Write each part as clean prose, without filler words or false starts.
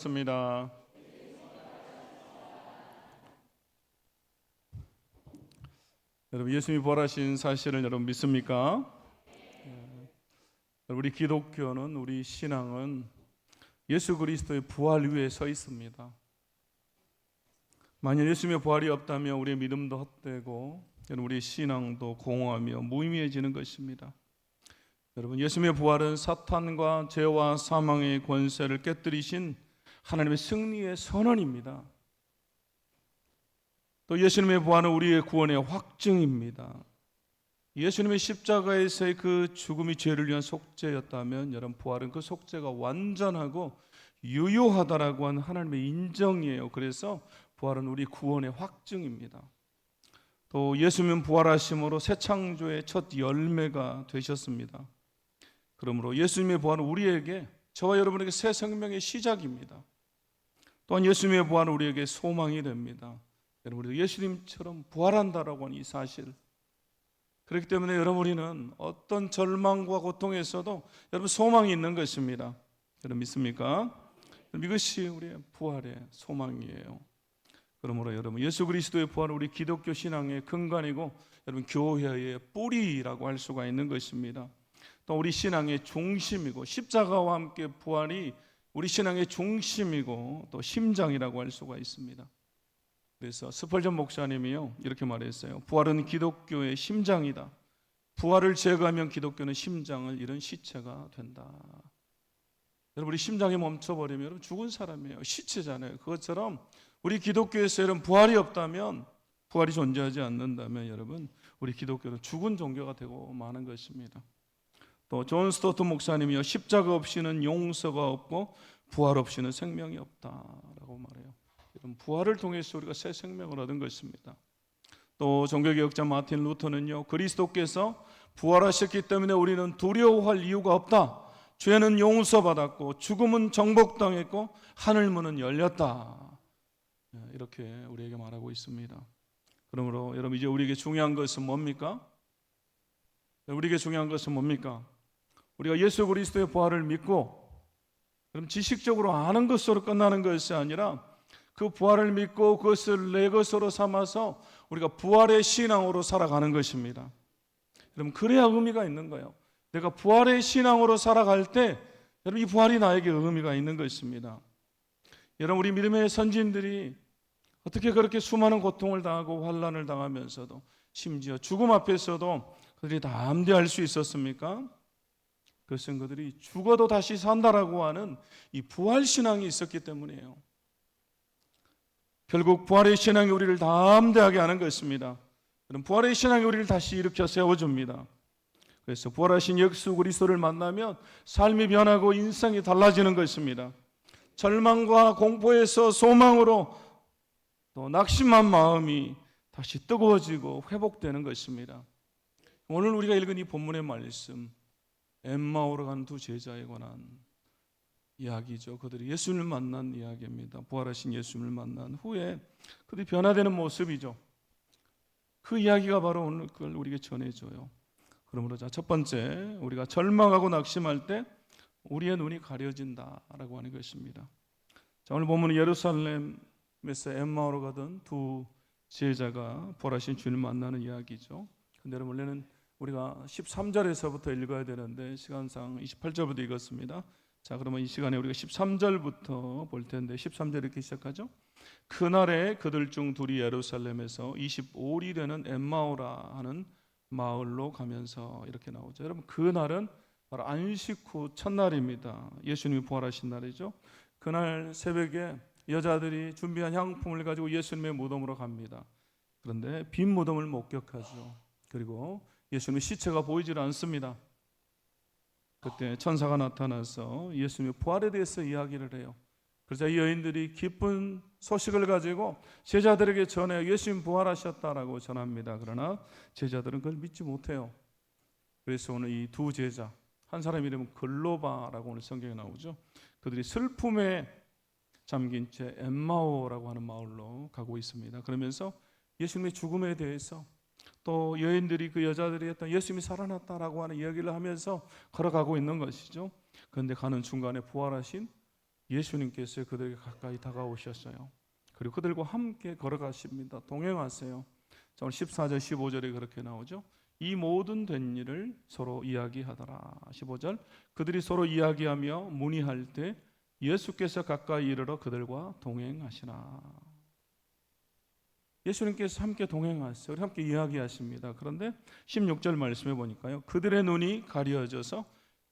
습니다. 여러분, 예수님이 부활하신 사실을 여러분 믿습니까? 우리 기독교는, 우리 신앙은 예수 그리스도의 부활 위에 서 있습니다. 만약 예수님의 부활이 없다면 우리의 믿음도 헛되고 우리의 신앙도 공허하며 무의미해지는 것입니다. 여러분, 예수님의 부활은 사탄과 죄와 사망의 권세를 깨뜨리신 하나님의 승리의 선언입니다. 또 예수님의 부활은 우리의 구원의 확증입니다. 예수님의 십자가에서의 그 죽음이 죄를 위한 속죄였다면 여러분, 부활은 그 속죄가 완전하고 유효하다라고 하는 하나님의 인정이에요. 그래서 부활은 우리 구원의 확증입니다. 또 예수님은 부활하심으로 새 창조의 첫 열매가 되셨습니다. 그러므로 예수님의 부활은 우리에게, 저와 여러분에게 새 생명의 시작입니다. 또한 예수님의 부활은 우리에게 소망이 됩니다. 여러분, 우리도 예수님처럼 부활한다라고 하는 이 사실, 그렇기 때문에 여러분, 우리는 어떤 절망과 고통에서도 여러분 소망이 있는 것입니다. 여러분 믿습니까? 이것이 우리의 부활의 소망이에요. 그러므로 여러분, 예수 그리스도의 부활은 우리 기독교 신앙의 근간이고 여러분 교회의 뿌리라고 할 수가 있는 것입니다. 또 우리 신앙의 중심이고, 십자가와 함께 부활이 우리 신앙의 중심이고 또 심장이라고 할 수가 있습니다. 그래서 스펄전 목사님이요 이렇게 말했어요. 부활은 기독교의 심장이다. 부활을 제거하면 기독교는 심장을 잃은 시체가 된다. 여러분, 우리 심장이 멈춰버리면 여러분 죽은 사람이에요. 시체잖아요. 그것처럼 우리 기독교에서 여러분 부활이 없다면, 부활이 존재하지 않는다면 여러분, 우리 기독교는 죽은 종교가 되고 마는 것입니다. 또 존 스토트 목사님이요, 십자가 없이는 용서가 없고 부활 없이는 생명이 없다라고 말해요. 여러분, 부활을 통해서 우리가 새 생명을 얻은 것입니다. 또 종교개혁자 마틴 루터는요, 그리스도께서 부활하셨기 때문에 우리는 두려워할 이유가 없다. 죄는 용서받았고 죽음은 정복당했고 하늘문은 열렸다. 이렇게 우리에게 말하고 있습니다. 그러므로 여러분, 이제 우리에게 중요한 것은 뭡니까? 우리에게 중요한 것은 뭡니까? 우리가 예수 그리스도의 부활을 믿고, 그럼 지식적으로 아는 것으로 끝나는 것이 아니라 그 부활을 믿고 그것을 내 것으로 삼아서 우리가 부활의 신앙으로 살아가는 것입니다. 여러분, 그래야 의미가 있는 거예요. 내가 부활의 신앙으로 살아갈 때 여러분, 이 부활이 나에게 의미가 있는 것입니다. 여러분, 우리 믿음의 선진들이 어떻게 그렇게 수많은 고통을 당하고 환난을 당하면서도, 심지어 죽음 앞에서도 그들이 담대할 수 있었습니까? 그것은 그들이 죽어도 다시 산다라고 하는 이 부활신앙이 있었기 때문이에요. 결국 부활의 신앙이 우리를 담대하게 하는 것입니다. 부활의 신앙이 우리를 다시 일으켜 세워줍니다. 그래서 부활하신 예수 그리스도를 만나면 삶이 변하고 인생이 달라지는 것입니다. 절망과 공포에서 소망으로 또 낙심한 마음이 다시 뜨거워지고 회복되는 것입니다. 오늘 우리가 읽은 이 본문의 말씀, 엠마오로 간 두 제자에 관한 이야기죠. 그들이 예수님을 만난 이야기입니다. 부활하신 예수님을 만난 후에 그들이 변화되는 모습이죠. 그 이야기가 바로 오늘 그걸 우리에게 전해줘요. 그러므로 첫 번째, 우리가 절망하고 낙심할 때 우리의 눈이 가려진다라고 하는 것입니다. 자, 오늘 보면 예루살렘에서 엠마오로 가던 두 제자가 부활하신 주님을 만나는 이야기죠. 근데 여러분, 원래는 우리가 13절에서부터 읽어야 되는데 시간상 28절부터 읽었습니다. 자, 그러면 이 시간에 우리가 13절부터 볼 텐데, 13절 이렇게 시작하죠. 그날에 그들 중 둘이 예루살렘에서 25리 되는 엠마오라 하는 마을로 가면서, 이렇게 나오죠. 여러분, 그날은 바로 안식 후 첫날입니다. 예수님이 부활하신 날이죠. 그날 새벽에 여자들이 준비한 향품을 가지고 예수님의 무덤으로 갑니다. 그런데 빈 무덤을 목격하죠. 그리고 예수님의 시체가 보이질 않습니다. 그때 천사가 나타나서 예수님의 부활에 대해서 이야기를 해요. 그래서 이 여인들이 기쁜 소식을 가지고 제자들에게 전해 예수님 부활하셨다라고 전합니다. 그러나 제자들은 그걸 믿지 못해요. 그래서 오늘 이 두 제자, 한 사람 이름은 글로바라고 오늘 성경에 나오죠. 그들이 슬픔에 잠긴 채 엠마오라고 하는 마을로 가고 있습니다. 그러면서 예수님의 죽음에 대해서, 또 여인들이, 그 여자들이 했던 예수님이 살아났다라고 하는 이야기를 하면서 걸어가고 있는 것이죠. 그런데 가는 중간에 부활하신 예수님께서 그들에게 가까이 다가오셨어요. 그리고 그들과 함께 걸어가십니다. 동행하세요. 자, 오늘 14절 15절에 그렇게 나오죠. 이 모든 된 일을 서로 이야기하더라. 15절 그들이 서로 이야기하며 문의할 때 예수께서 가까이 이르러 그들과 동행하시나. 예수님께서 함께 동행하세요. 함께 이야기하십니다. 그런데 16절 말씀해 보니까요, 그들의 눈이 가려져서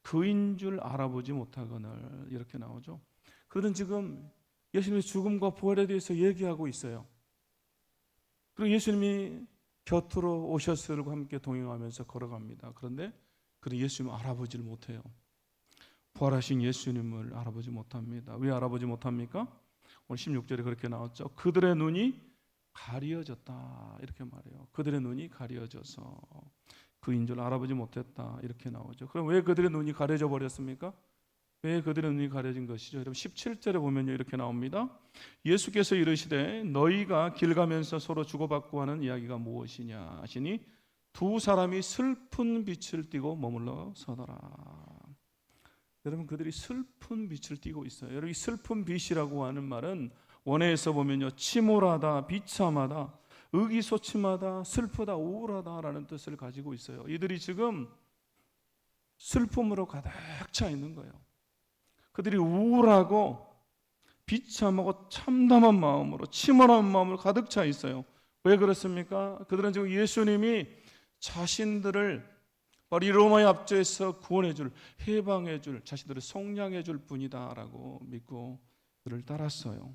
그인 줄 알아보지 못하거늘, 이렇게 나오죠. 그들은 지금 예수님의 죽음과 부활에 대해서 얘기하고 있어요. 그리고 예수님이 곁으로 오셨으고 함께 동행하면서 걸어갑니다. 그런데 그들은 예수님을 알아보지를 못해요. 부활하신 예수님을 알아보지 못합니다. 왜 알아보지 못합니까? 오늘 16절에 그렇게 나왔죠. 그들의 눈이 가려졌다, 이렇게 말해요. 그들의 눈이 가려져서 그인 줄 알아보지 못했다, 이렇게 나오죠. 그럼 왜 그들의 눈이 가려져 버렸습니까? 왜 그들의 눈이 가려진 것이죠? 여러분 17절에 보면요, 이렇게 나옵니다. 예수께서 이르시되 너희가 길 가면서 서로 주고받고 하는 이야기가 무엇이냐 하시니 두 사람이 슬픈 빛을 띠고 머물러 서더라. 여러분 그들이 슬픈 빛을 띠고 있어요. 여러분 이 슬픈 빛이라고 하는 말은 원어에서 보면요, 침울하다, 비참하다, 의기소침하다, 슬프다, 우울하다라는 뜻을 가지고 있어요. 이들이 지금 슬픔으로 가득 차 있는 거예요. 그들이 우울하고 비참하고 참담한 마음으로, 침울한 마음으로 가득 차 있어요. 왜 그렇습니까? 그들은 지금 예수님이 자신들을 바로 이 로마의 압제에서 구원해 줄, 해방해 줄, 자신들을 속량해 줄 분이다라고 믿고 그를 따랐어요.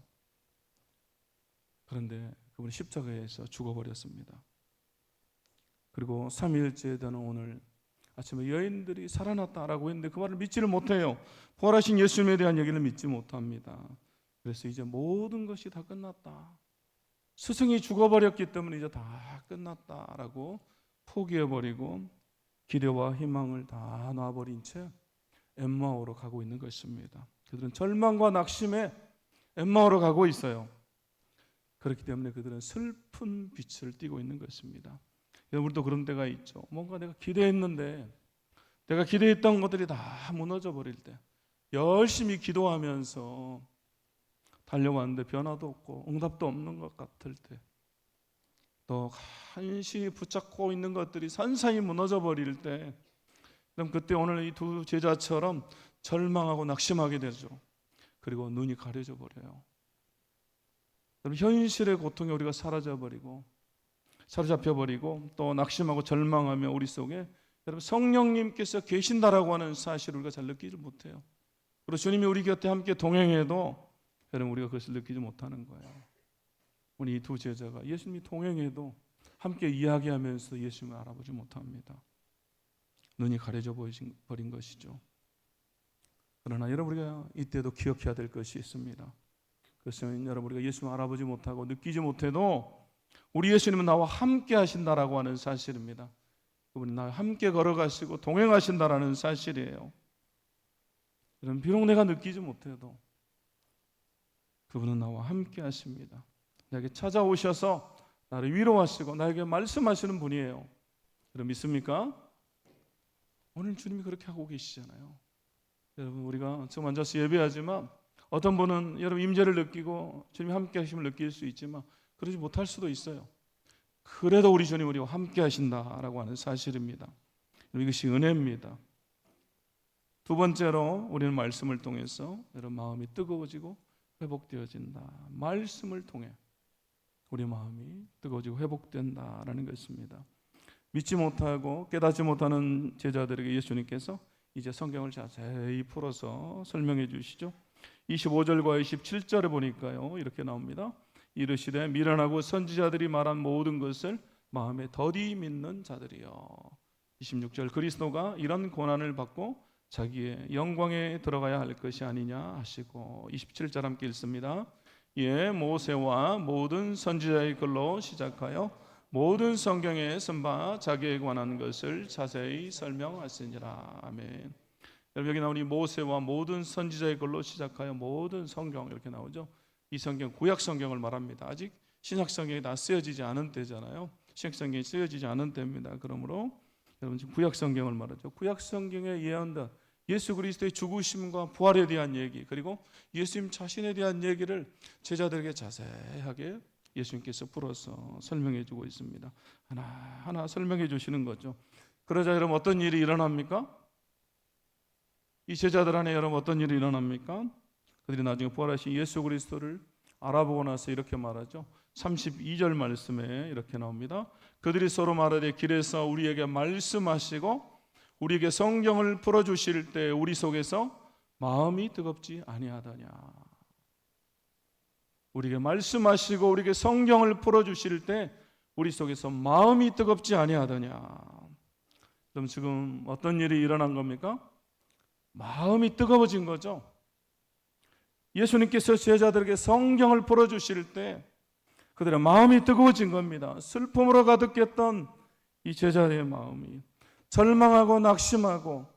그런데 그분이 십자가에서 죽어버렸습니다. 그리고 3일째 되는 오늘 아침에 여인들이 살아났다라고 했는데 그 말을 믿지를 못해요. 부활하신 예수님에 대한 얘기를 믿지 못합니다. 그래서 이제 모든 것이 다 끝났다, 스승이 죽어버렸기 때문에 이제 다 끝났다라고 포기해버리고 기대와 희망을 다 놔버린 채 엠마오로 가고 있는 것입니다. 그들은 절망과 낙심에 엠마오로 가고 있어요. 그렇기 때문에 그들은 슬픈 빛을 띠고 있는 것입니다. 우리도 그런 때가 있죠. 뭔가 내가 기대했는데, 내가 기대했던 것들이 다 무너져 버릴 때, 열심히 기도하면서 달려왔는데 변화도 없고 응답도 없는 것 같을 때, 또 간신히 붙잡고 있는 것들이 산산이 무너져 버릴 때, 그럼 그때 오늘 이 두 제자처럼 절망하고 낙심하게 되죠. 그리고 눈이 가려져 버려요. 현실의 고통에 우리가 사로잡혀버리고 또 낙심하고 절망하며 우리 속에 여러분 성령님께서 계신다라고 하는 사실을 우리가 잘 느끼지 못해요. 그리고 주님이 우리 곁에 함께 동행해도 여러분 우리가 그것을 느끼지 못하는 거예요. 우리 이 두 제자가 예수님이 동행해도 함께 이야기하면서 예수님을 알아보지 못합니다. 눈이 가려져 버린 것이죠. 그러나 여러분 우리가 이때도 기억해야 될 것이 있습니다. 그것은 여러분 우리가 예수님을 알아보지 못하고 느끼지 못해도 우리 예수님은 나와 함께 하신다라고 하는 사실입니다. 그분이 나와 함께 걸어가시고 동행하신다라는 사실이에요. 여러분 비록 내가 느끼지 못해도 그분은 나와 함께 하십니다. 나에게 찾아오셔서 나를 위로하시고 나에게 말씀하시는 분이에요. 여러분 믿습니까? 오늘 주님이 그렇게 하고 계시잖아요. 여러분 우리가 지금 앉아서 예배하지만 어떤 분은 여러분 임재를 느끼고 주님이 함께 하심을 느낄 수 있지만 그러지 못할 수도 있어요. 그래도 우리 주님 우리와 함께 하신다라고 하는 사실입니다. 이것이 은혜입니다. 두 번째로 우리는 말씀을 통해서 여러분 마음이 뜨거워지고 회복되어진다. 말씀을 통해 우리 마음이 뜨거워지고 회복된다라는 것입니다. 믿지 못하고 깨닫지 못하는 제자들에게 예수님께서 이제 성경을 자세히 풀어서 설명해 주시죠. 25절과 27절에 보니까요 이렇게 나옵니다. 이르시되 미련하고 선지자들이 말한 모든 것을 마음에 더디 믿는 자들이여. 26절 그리스도가 이런 고난을 받고 자기의 영광에 들어가야 할 것이 아니냐 하시고 27절 함께 읽습니다. 예, 모세와 모든 선지자의 글로 시작하여 모든 성경에 쓴바 자기에 관한 것을 자세히 설명하시니라. 아멘. 여러분 여기 나오니 모세와 모든 선지자의 글로 시작하여 모든 성경 이렇게 나오죠. 이 성경 구약 성경을 말합니다. 아직 신약 성경이 다 쓰여지지 않은 때잖아요. 신약 성경이 쓰여지지 않은 때입니다. 그러므로 여러분 지금 구약 성경을 말하죠. 구약 성경에 예언된 예수 그리스도의 죽으심과 부활에 대한 얘기, 그리고 예수님 자신에 대한 얘기를 제자들에게 자세하게 예수님께서 풀어서 설명해 주고 있습니다. 하나하나 설명해 주시는 거죠. 그러자 여러분 어떤 일이 일어납니까? 이 제자들 안에 여러분 어떤 일이 일어납니까? 그들이 나중에 부활하신 예수 그리스도를 알아보고 나서 이렇게 말하죠. 32절 말씀에 이렇게 나옵니다. 그들이 서로 말하되 길에서 우리에게 말씀하시고 우리에게 성경을 풀어주실 때 우리 속에서 마음이 뜨겁지 아니하더냐. 우리에게 말씀하시고 우리에게 성경을 풀어주실 때 우리 속에서 마음이 뜨겁지 아니하더냐. 그럼 지금 어떤 일이 일어난 겁니까? 마음이 뜨거워진 거죠. 예수님께서 제자들에게 성경을 풀어주실 때 그들의 마음이 뜨거워진 겁니다. 슬픔으로 가득했던 이 제자들의 마음이, 절망하고 낙심하고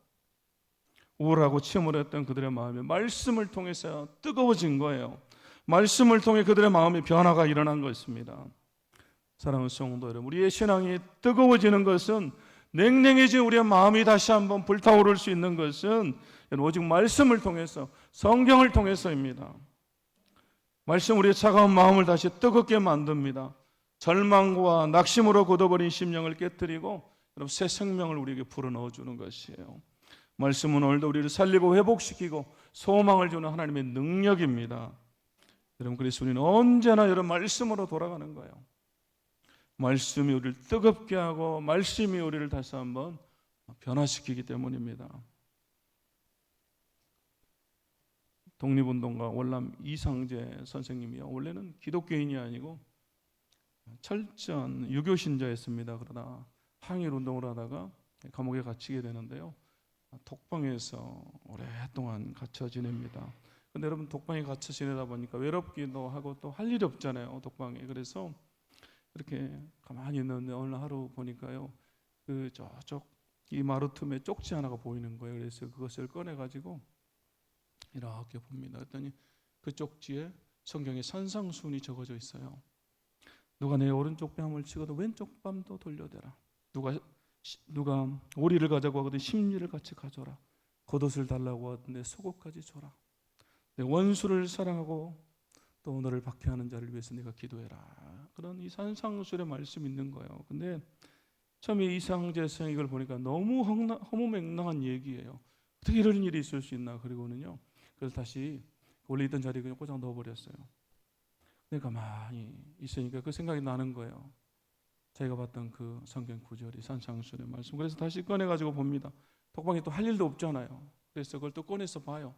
우울하고 침울했던 그들의 마음이 말씀을 통해서 뜨거워진 거예요. 말씀을 통해 그들의 마음의 변화가 일어난 것입니다. 사랑하는 성도 여러분, 우리의 신앙이 뜨거워지는 것은, 냉랭해진 우리의 마음이 다시 한번 불타오를 수 있는 것은 오직 말씀을 통해서, 성경을 통해서입니다. 말씀 우리의 차가운 마음을 다시 뜨겁게 만듭니다. 절망과 낙심으로 굳어버린 심령을 깨뜨리고 여러분 새 생명을 우리에게 불어넣어 주는 것이에요. 말씀은 오늘도 우리를 살리고 회복시키고 소망을 주는 하나님의 능력입니다. 여러분, 그래서 우리는 언제나 여러분 말씀으로 돌아가는 거예요. 말씀이 우리를 뜨겁게 하고 말씀이 우리를 다시 한번 변화시키기 때문입니다. 독립운동가 월남 이상재 선생님이요, 원래는 기독교인이 아니고 철저한 유교 신자였습니다. 그러다 항일 운동을 하다가 감옥에 갇히게 되는데요, 독방에서 오랫동안 갇혀 지냅니다. 근데 여러분, 독방에 갇혀 지내다 보니까 외롭기도 하고 또 할 일이 없잖아요, 독방에. 그래서 이렇게 가만히 있는데 어느 하루 보니까요, 그 저쪽 이 마루 틈에 쪽지 하나가 보이는 거예요. 그래서 그것을 꺼내 가지고 이렇게 봅니다. 그랬더니 그 쪽지에 성경에 산상수훈이 적어져 있어요. 누가 내 오른쪽 뺨을 치고도 왼쪽 뺨도 돌려대라. 누가 오리를 가자고 하거든 심리를 같이 가져라. 겉옷을 달라고 하던데 속옷까지 줘라. 내 원수를 사랑하고 또 너를 박해하는 자를 위해서 네가 기도해라. 그런 이 산상수훈의 말씀이 있는 거예요. 근데 처음에 이상재 선생이 이걸 보니까 너무 허무맹랑한 얘기예요. 어떻게 이런 일이 있을 수 있나. 그리고는요, 그래서 다시 원래 있던 자리에 그냥 꽂아 넣어버렸어요. 근데 가만히 있으니까 그 생각이 나는 거예요. 자기가 봤던 그 성경 구절이 산상수훈의 말씀. 그래서 다시 꺼내가지고 봅니다. 독방에 또 할 일도 없잖아요. 그래서 그걸 또 꺼내서 봐요.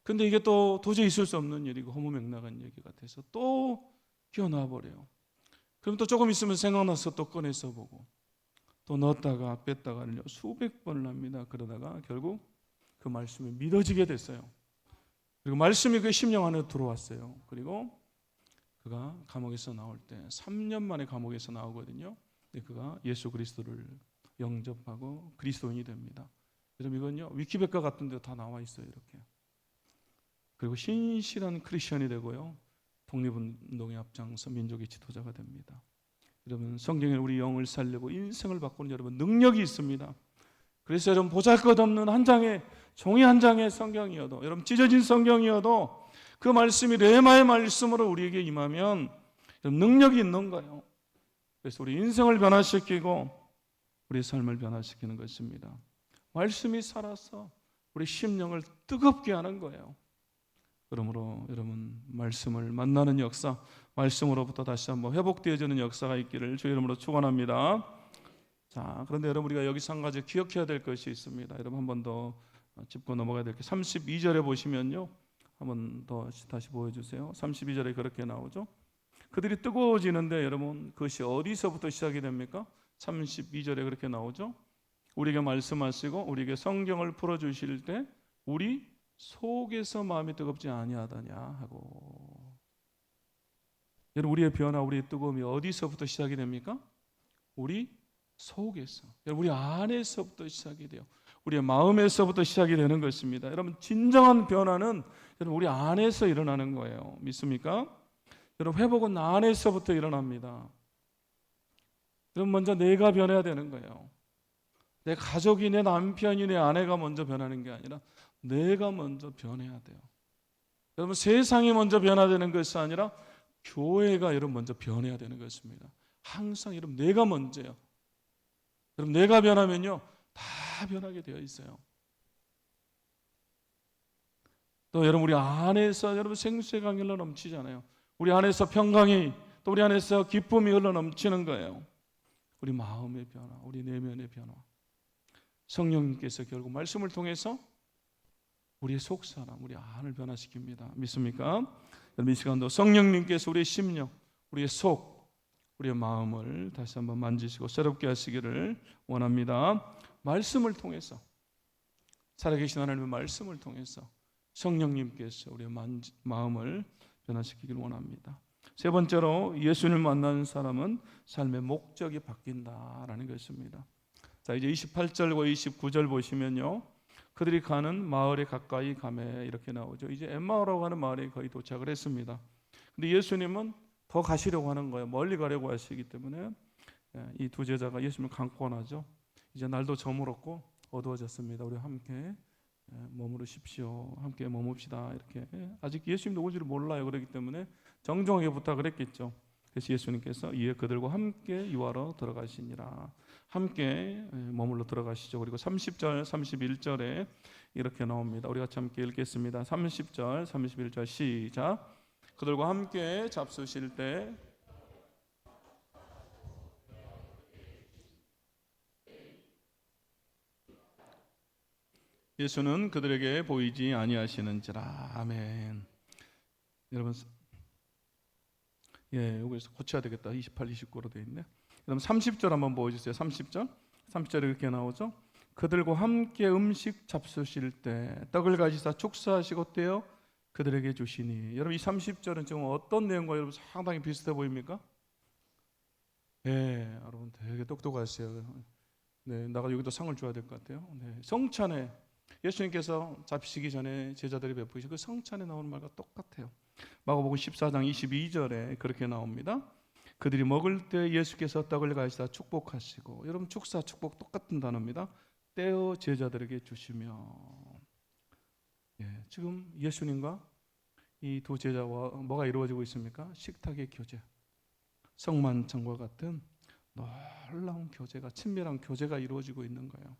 근데 이게 또 도저히 있을 수 없는 일이고 허무맹랑한 얘기 같아서 또 끼워놔버려요. 그럼 또 조금 있으면 생각나서 또 꺼내서 보고 또 넣었다가 뺐다가를 수백 번을 합니다. 그러다가 결국 그 말씀이 믿어지게 됐어요. 그리고 말씀이 그 심령 안에 들어왔어요. 그리고 그가 감옥에서 나올 때 3년 만에 감옥에서 나오거든요. 그가 예수 그리스도를 영접하고 그리스도인이 됩니다. 여러분, 이건요 위키백과 같은 데 다 나와 있어요. 이렇게. 그리고 신실한 크리스천이 되고요, 독립운동에 앞장서 민족의 지도자가 됩니다. 여러분, 성경에 우리 영을 살리고 인생을 바꾸는 여러분 능력이 있습니다. 그래서 여러분, 보잘것없는 한 장의 종이 한 장의 성경이어도, 여러분 찢어진 성경이어도 그 말씀이 레마의 말씀으로 우리에게 임하면 능력이 있는 거예요. 그래서 우리 인생을 변화시키고 우리 삶을 변화시키는 것입니다. 말씀이 살아서 우리 심령을 뜨겁게 하는 거예요. 그러므로 여러분, 말씀을 만나는 역사, 말씀으로부터 다시 한번 회복되어지는 역사가 있기를 주의 이름으로 축원합니다. 자, 그런데 여러분, 우리가 여기서 한 가지 기억해야 될 것이 있습니다. 여러분, 한 번 더 짚고 넘어가야 될 게 32절에 보시면요, 한 번 더 다시 보여주세요. 32절에 그렇게 나오죠. 그들이 뜨거워지는데 여러분, 그것이 어디서부터 시작이 됩니까? 32절에 그렇게 나오죠. 우리에게 말씀하시고 우리에게 성경을 풀어주실 때 우리 속에서 마음이 뜨겁지 아니하더냐 하고. 여러분, 우리의 변화, 우리의 뜨거움이 어디서부터 시작이 됩니까? 우리 속에서, 여러분, 우리 안에서부터 시작이 돼요. 우리의 마음에서부터 시작이 되는 것입니다. 여러분, 진정한 변화는 여러분 우리 안에서 일어나는 거예요. 믿습니까? 여러분, 회복은 안에서부터 일어납니다. 여러분, 먼저 내가 변해야 되는 거예요. 내 가족이, 내 남편이, 내 아내가 먼저 변하는 게 아니라 내가 먼저 변해야 돼요. 여러분, 세상이 먼저 변화되는 것이 아니라 교회가 여러분 먼저 변해야 되는 것입니다. 항상 여러분 내가 먼저요. 여러분 내가 변하면요 다 변하게 되어 있어요. 또 여러분 우리 안에서 여러분 생수의 강이 흘러 넘치잖아요. 우리 안에서 평강이, 또 우리 안에서 기쁨이 흘러 넘치는 거예요. 우리 마음의 변화, 우리 내면의 변화. 성령님께서 결국 말씀을 통해서 우리의 속사람, 우리 안을 변화시킵니다. 믿습니까? 여러분 이 시간도 성령님께서 우리의 심령, 우리의 속, 우리의 마음을 다시 한번 만지시고 새롭게 하시기를 원합니다. 말씀을 통해서, 살아계신 하나님의 말씀을 통해서 성령님께서 우리의 마음을 변화시키기를 원합니다. 세 번째로 예수님을 만나는 사람은 삶의 목적이 바뀐다라는 것입니다. 자, 이제 28절과 29절 보시면요, 그들이 가는 마을에 가까이 가매 이렇게 나오죠. 이제 엠마오라고 하는 마을에 거의 도착을 했습니다. 근데 예수님은 더 가시려고 하는 거예요. 멀리 가려고 하시기 때문에 이 두 제자가 예수님을 강권하죠. 이제 날도 저물었고 어두워졌습니다. 우리 함께 머무르십시오. 함께 머뭅시다. 이렇게 아직 예수님도 오지를 몰라요. 그렇기 때문에 정중하게 부탁을 했겠죠. 그래서 예수님께서 이에 그들과 함께 유하러 들어가시니라. 함께 머물러 들어가시죠. 그리고 30절, 31절에 이렇게 나옵니다. 우리 같이 함께 읽겠습니다. 30절, 31절 시작. 그들과 함께 잡수실 때 예수는 그들에게 보이지 아니하시는지라. 아멘. 여러분, 여기서 고쳐야 되겠다. 28, 29로 되어 있네. 그럼 30절 한번 보여주세요. 30절에 이렇게 나오죠. 그들과 함께 음식 잡수실 때 떡을 가지사 축사하시고 어때요? 그들에게 주시니. 여러분 이 30절은 지금 어떤 내용과 여러분 상당히 비슷해 보입니까? 네, 여러분 되게 똑똑하세요. 네, 나가 여기도 상을 줘야 될 것 같아요. 네, 성찬에 예수님께서 잡히시기 전에 제자들이 베푸신 그 성찬에 나오는 말과 똑같아요. 마가복음 14장 22절에 그렇게 나옵니다. 그들이 먹을 때 예수께서 떡을 가지사 축복하시고, 여러분 축사, 축복 똑같은 단어입니다. 떼어 제자들에게 주시며. 지금 예수님과 이 두 제자와 뭐가 이루어지고 있습니까? 식탁의 교제, 성만찬과 같은 놀라운 교제가, 친밀한 교제가 이루어지고 있는 거예요.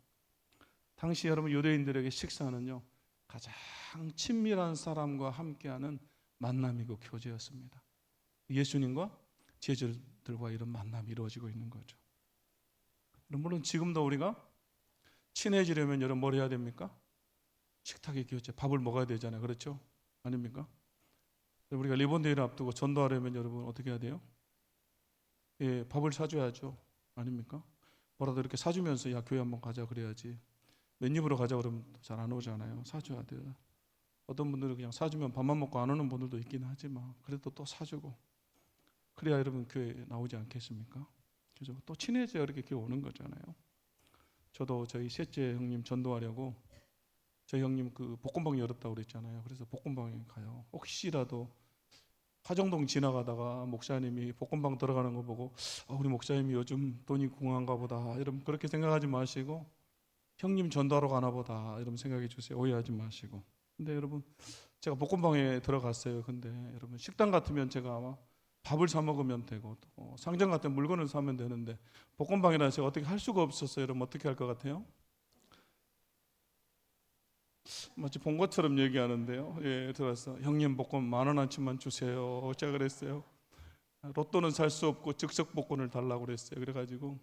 당시 여러분 유대인들에게 식사는요 가장 친밀한 사람과 함께하는 만남이고 교제였습니다. 예수님과 제자들과 이런 만남이 이루어지고 있는 거죠. 물론 지금도 우리가 친해지려면 여러분 뭘 해야 됩니까? 식탁의 교제, 밥을 먹어야 되잖아요. 그렇죠? 아닙니까? 우리가 리본데이를 앞두고 전도하려면 여러분 어떻게 해야 돼요? 밥을 사줘야죠. 아닙니까? 뭐라도 이렇게 사주면서 야 교회 한번 가자 그래야지. 맨입으로 가자 그러면 잘 안 오잖아요. 사줘야 돼요. 어떤 분들은 그냥 사주면 밥만 먹고 안 오는 분들도 있긴 하지만 그래도 또 사주고 그래야 여러분 교회에 나오지 않겠습니까? 그죠? 또 친해져야 이렇게 교회 오는 거잖아요. 저도 저희 셋째 형님 전도하려고 저희 형님 그 복권방 열었다고 그랬잖아요. 그래서 복권방에 가요. 혹시라도 화정동 지나가다가 목사님이 복권방 들어가는 거 보고 우리 목사님이 요즘 돈이 궁한가 보다 여러분 그렇게 생각하지 마시고 형님 전도하러 가나 보다 이런 생각해 주세요. 오해하지 마시고. 근데 여러분 제가 복권방에 들어갔어요. 근데 여러분 식당 같으면 제가 아마 밥을 사 먹으면 되고 또 상점 같은 물건을 사면 되는데 복권방이라 제가 어떻게 할 수가 없었어요. 여러분 어떻게 할 것 같아요? 마치 본 것처럼 얘기하는데요. 들어서 형님 복권 10,000원어치만 주세요. 제가 그랬어요. 로또는 살 수 없고 즉석 복권을 달라고 그랬어요. 그래가지고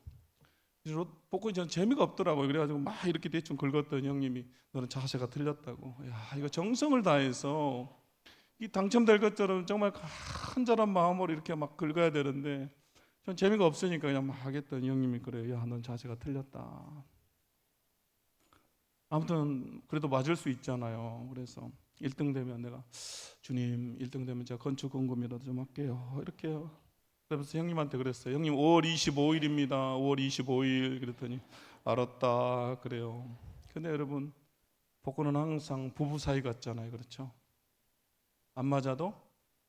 복권이 전 재미가 없더라고요. 그래가지고 막 이렇게 대충 긁었더니 형님이 너는 자세가 틀렸다고. 야 이거 정성을 다해서 이 당첨될 것처럼 정말 간절한 마음으로 이렇게 막 긁어야 되는데 전 재미가 없으니까 그냥 막 하겠더니 형님이 그래요. 야 넌 자세가 틀렸다. 아무튼 그래도 맞을 수 있잖아요. 그래서 1등 되면 내가 주님 1등 되면 제가 건축 공금이라도 좀 할게요. 이렇게요. 그래서 형님한테 그랬어요. 형님 5월 25일입니다. 5월 25일 그랬더니 알았다 그래요. 근데 여러분 복권은 항상 부부 사이 같잖아요. 그렇죠? 안 맞아도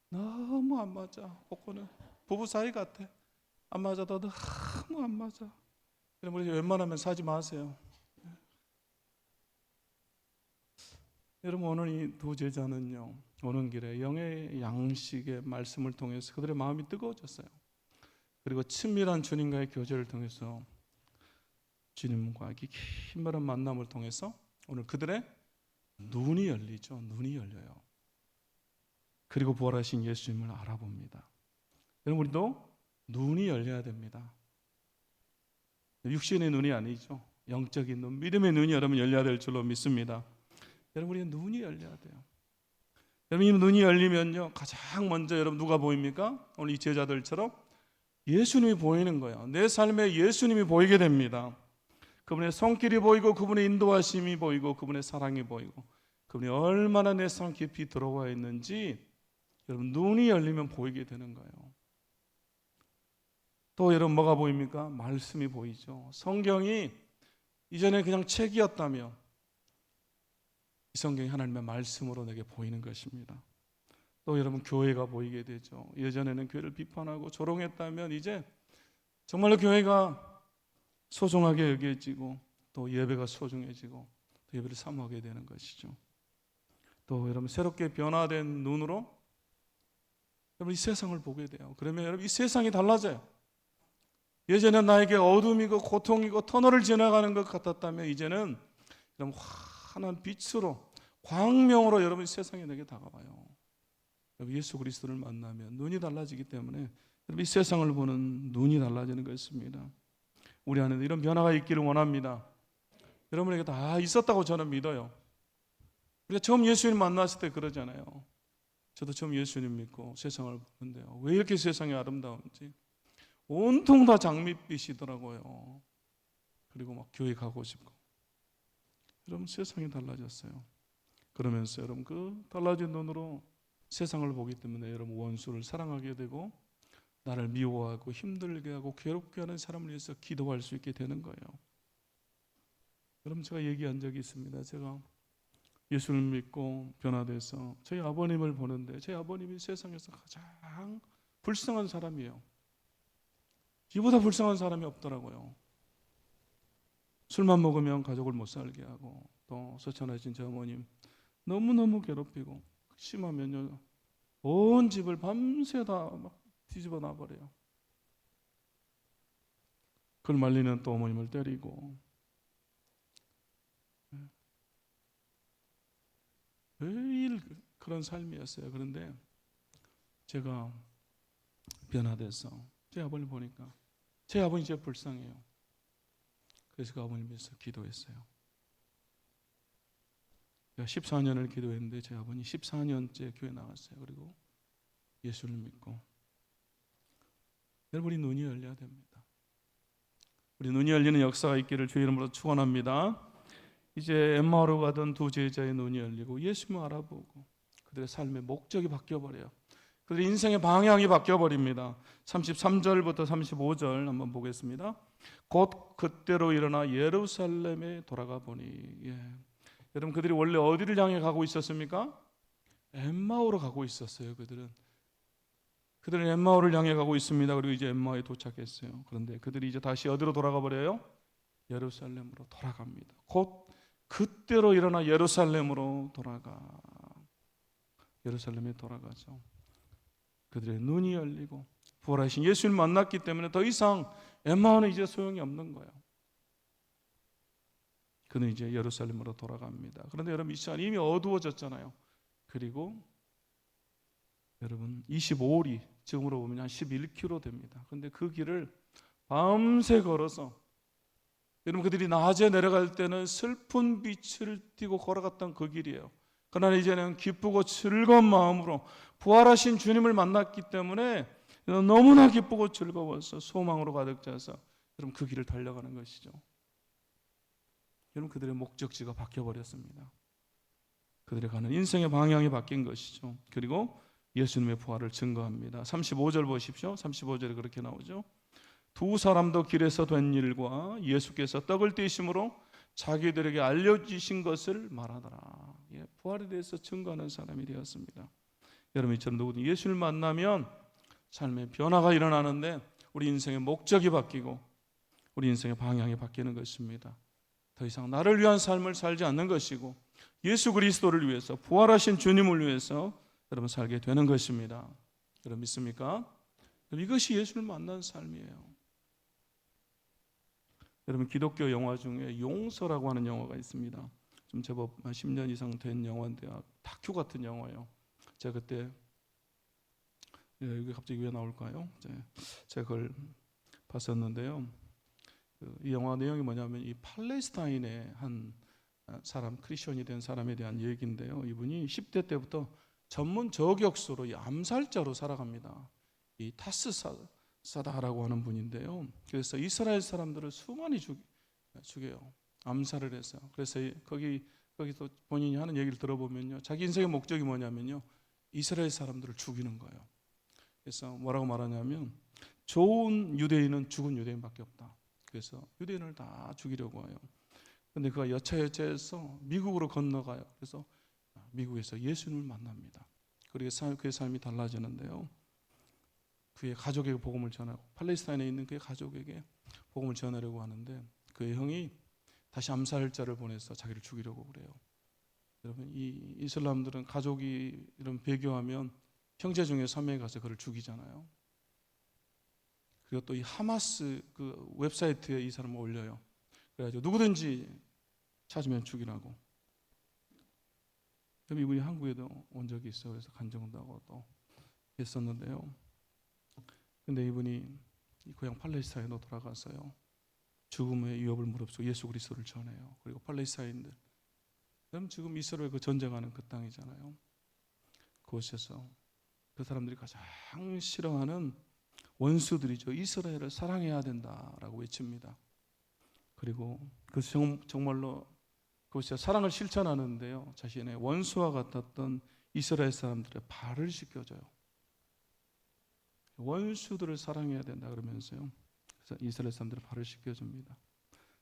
너무 안 맞아. 복권은 부부 사이 같아. 안 맞아도 너무 안 맞아. 그럼 우리 웬만하면 사지 마세요. 여러분, 오늘 이 두 제자는요, 오는 길에 영의 양식의 말씀을 통해서 그들의 마음이 뜨거워졌어요. 그리고 친밀한 주님과의 교제를 통해서 주님과 깊은 만남을 통해서 오늘 그들의 눈이 열리죠. 눈이 열려요. 그리고 부활하신 예수님을 알아봅니다. 여러분, 우리도 눈이 열려야 됩니다. 육신의 눈이 아니죠. 영적인 눈, 믿음의 눈이 여러분 열려야 될 줄로 믿습니다. 여러분, 우리의 눈이 열려야 돼요. 여러분, 이 눈이 열리면요, 가장 먼저 여러분 누가 보입니까? 오늘 이 제자들처럼 예수님이 보이는 거예요. 내 삶에 예수님이 보이게 됩니다. 그분의 손길이 보이고, 그분의 인도하심이 보이고, 그분의 사랑이 보이고, 그분이 얼마나 내 삶 깊이 들어와 있는지 여러분 눈이 열리면 보이게 되는 거예요. 또 여러분 뭐가 보입니까? 말씀이 보이죠. 성경이 이전에 그냥 책이었다면 이 성경이 하나님의 말씀으로 내게 보이는 것입니다. 또 여러분 교회가 보이게 되죠. 예전에는 교회를 비판하고 조롱했다면 이제 정말로 교회가 소중하게 여겨지고, 또 예배가 소중해지고, 또 예배를 사모하게 되는 것이죠. 또 여러분 새롭게 변화된 눈으로 여러분 이 세상을 보게 돼요. 그러면 여러분 이 세상이 달라져요. 예전에 나에게 어둠이고 고통이고 터널을 지나가는 것 같았다면 이제는 여러분 환한 빛으로, 광명으로 여러분 이 세상이 내게 다가와요. 여러분 예수 그리스도를 만나면 눈이 달라지기 때문에 여러분 이 세상을 보는 눈이 달라지는 것입니다. 우리 안에 이런 변화가 있기를 원합니다. 여러분에게 다 있었다고 저는 믿어요. 우리가 처음 예수님 만났을 때 그러잖아요. 저도 처음 예수님 믿고 세상을 보는데요, 왜 이렇게 세상이 아름다운지 온통 다 장밋빛이더라고요. 그리고 막 교회 가고 싶고. 여러분 세상이 달라졌어요. 그러면서 여러분 그 달라진 눈으로 세상을 보기 때문에 여러분 원수를 사랑하게 되고, 나를 미워하고 힘들게 하고 괴롭게 하는 사람을 위해서 기도할 수 있게 되는 거예요. 여러분 제가 얘기한 적이 있습니다. 제가 예수를 믿고 변화돼서 저희 아버님을 보는데, 저희 아버님이 세상에서 가장 불쌍한 사람이에요. 이보다 불쌍한 사람이 없더라고요. 술만 먹으면 가족을 못 살게 하고, 또 소천하신 저 어머님 너무너무 괴롭히고, 심하면요 온 집을 밤새 다 막 뒤집어 놔버려요. 그걸 말리는 또 어머님을 때리고, 매일 그런 삶이었어요. 그런데 제가 변화돼서 제 아버님 보니까 제 아버님 진짜 불쌍해요. 그래서 그 아버님 위해서 기도했어요. 제가 14년을 기도했는데 제 아버님 14년째 교회 나왔어요. 그리고 예수를 믿고. 여러분 우리 눈이 열려야 됩니다. 우리 눈이 열리는 역사가 있기를 주의 이름으로 축원합니다. 이제 엠마오로 가던 두 제자의 눈이 열리고 예수님을 알아보고 그들의 삶의 목적이 바뀌어버려요. 그들의 인생의 방향이 바뀌어버립니다. 33절부터 35절 한번 보겠습니다. 곧 그때로 일어나 예루살렘에 돌아가 보니, 여러분 그들이 원래 어디를 향해 가고 있었습니까? 엠마오로 가고 있었어요. 그들은 엠마오를 향해 가고 있습니다. 그리고 이제 엠마오에 도착했어요. 그런데 그들이 이제 다시 어디로 돌아가 버려요? 예루살렘으로 돌아갑니다. 곧 그때로 일어나 예루살렘에 돌아가죠. 그들의 눈이 열리고 부활하신 예수님 만났기 때문에 더 이상 엠마오는 이제 소용이 없는 거예요. 그는 이제 예루살렘으로 돌아갑니다. 그런데 여러분 이 시간 이미 어두워졌잖아요. 그리고 여러분 25리, 지금으로 보면 한 11km 됩니다. 그런데 그 길을 밤새 걸어서, 여러분 그들이 낮에 내려갈 때는 슬픈 빛을 띠고 걸어갔던 그 길이에요. 그러나 이제는 기쁘고 즐거운 마음으로 부활하신 주님을 만났기 때문에 너무나 기쁘고 즐거워서 소망으로 가득 차서 여러분 그 길을 달려가는 것이죠. 여러분 그들의 목적지가 바뀌어버렸습니다. 그들이 가는 인생의 방향이 바뀐 것이죠. 그리고 예수님의 부활을 증거합니다. 35절 보십시오. 35절에 그렇게 나오죠. 두 사람도 길에서 된 일과 예수께서 떡을 떼심으로 자기들에게 알려주신 것을 말하더라. 부활에 대해서 증거하는 사람이 되었습니다. 여러분 이처럼 누구든 예수를 만나면 삶의 변화가 일어나는데 우리 인생의 목적이 바뀌고 우리 인생의 방향이 바뀌는 것입니다. 더 이상 나를 위한 삶을 살지 않는 것이고 예수 그리스도를 위해서, 부활하신 주님을 위해서 여러분 살게 되는 것입니다. 여러분 믿습니까? 이것이 예수를 만난 삶이에요. 여러분 기독교 영화 중에 용서라고 하는 영화가 있습니다. 좀 제법 10년 이상 된 영화인데요. 다큐 같은 영화예요. 제가 그때 여기 갑자기 왜 나올까요? 제가 그걸 봤었는데요. 이 영화 내용이 뭐냐면 이 팔레스타인의 한 사람, 크리스천이 된 사람에 대한 얘기인데요. 이분이 10대 때부터 전문 저격수로 이 암살자로 살아갑니다. 이 타스사다라고 하는 분인데요. 그래서 이스라엘 사람들을 수많이 죽여요. 암살을 해서. 그래서 거기서 본인이 하는 얘기를 들어보면요, 자기 인생의 목적이 뭐냐면요, 이스라엘 사람들을 죽이는 거예요. 그래서 뭐라고 말하냐면 좋은 유대인은 죽은 유대인밖에 없다. 그래서 유대인을 다 죽이려고 해요. 근데 그가 여차여차해서 미국으로 건너가요. 그래서 미국에서 예수님을 만납니다. 그리고 그의 삶이 달라지는데요. 그의 가족에게 복음을 전하고, 팔레스타인에 있는 그의 가족에게 복음을 전하려고 하는데 그의 형이 다시 암살자를 보내서 자기를 죽이려고 그래요. 여러분, 이 이슬람들은 가족이 이런 배교하면 형제 중에 3명이 가서 그를 죽이잖아요. 그리고 또 이 하마스 그 웹사이트에 이 사람을 올려요. 그래가지고 누구든지 찾으면 죽이라고. 그럼 이분이 한국에도 온 적이 있어요. 그래서 간증도 하고 또 했었는데요. 근데 이분이 고향 팔레스타인으로 돌아가서요, 죽음의 위협을 무릅쓰고 예수 그리스도를 전해요. 그리고 팔레스타인들, 그럼 지금 이스라엘 그 전쟁하는 그 땅이잖아요. 그곳에서 그 사람들이 가장 싫어하는 원수들이죠. 이스라엘을 사랑해야 된다라고 외칩니다. 그리고 그 정말로 그것이 사랑을 실천하는데요, 자신의 원수와 같았던 이스라엘 사람들의 발을 씻겨줘요. 원수들을 사랑해야 된다 그러면서요, 그래서 이스라엘 사람들의 발을 씻겨줍니다.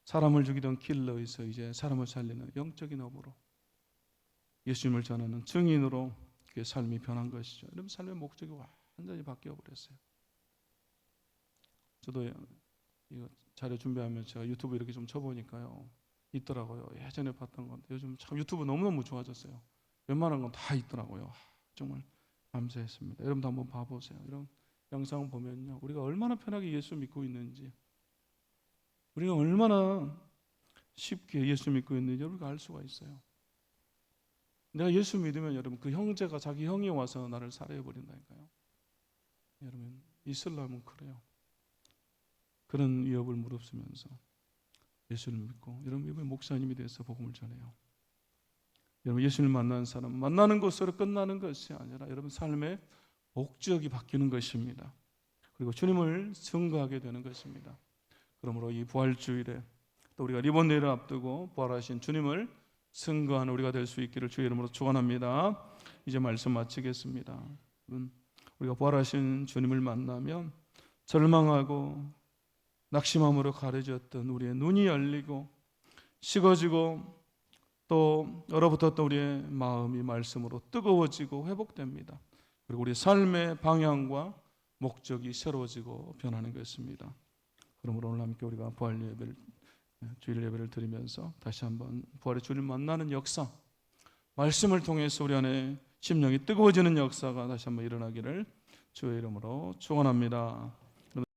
사람을 죽이던 킬러에서 이제 사람을 살리는 영적인 업으로 예수님을 전하는 증인으로 그의 삶이 변한 것이죠. 이런 삶의 목적이 완전히 바뀌어 버렸어요. 저도 이거 자료 준비하면서 제가 유튜브 이렇게 좀 쳐보니까요, 있더라고요. 예전에 봤던 건데 요즘 참 유튜브 너무너무 좋아졌어요. 웬만한 건 다 있더라고요. 정말 감사했습니다. 여러분도 한번 봐보세요. 이런 영상 보면요, 우리가 얼마나 편하게 예수 믿고 있는지, 우리가 얼마나 쉽게 예수 믿고 있는지 우리가 알 수가 있어요. 내가 예수 믿으면 여러분 그 형제가 자기 형이 와서 나를 살해해 버린다니까요. 여러분 이슬람은 그래요. 그런 위협을 무릅쓰면서 예수를 믿고, 여러분 이번에 목사님이 돼서 복음을 전해요. 여러분 예수를 만나는 사람, 만나는 것으로 끝나는 것이 아니라 여러분 삶의 목적이 바뀌는 것입니다. 그리고 주님을 증거하게 되는 것입니다. 그러므로 이 부활주일에 또 우리가 리본데이를 앞두고 부활하신 주님을 증거하는 우리가 될 수 있기를 주의 이름으로 축원합니다. 이제 말씀 마치겠습니다. 우리가 부활하신 주님을 만나면 절망하고 낙심함으로 가려졌던 우리의 눈이 열리고 식어지고 또 얼어붙었던 우리의 마음이 말씀으로 뜨거워지고 회복됩니다. 그리고 우리 삶의 방향과 목적이 새로워지고 변하는 것입니다. 그러므로 오늘 함께 우리가 부활 예배를, 주일 예배를 드리면서 다시 한번 부활의 주를 만나는 역사, 말씀을 통해서 우리 안에 심령이 뜨거워지는 역사가 다시 한번 일어나기를 주의 이름으로 축원합니다.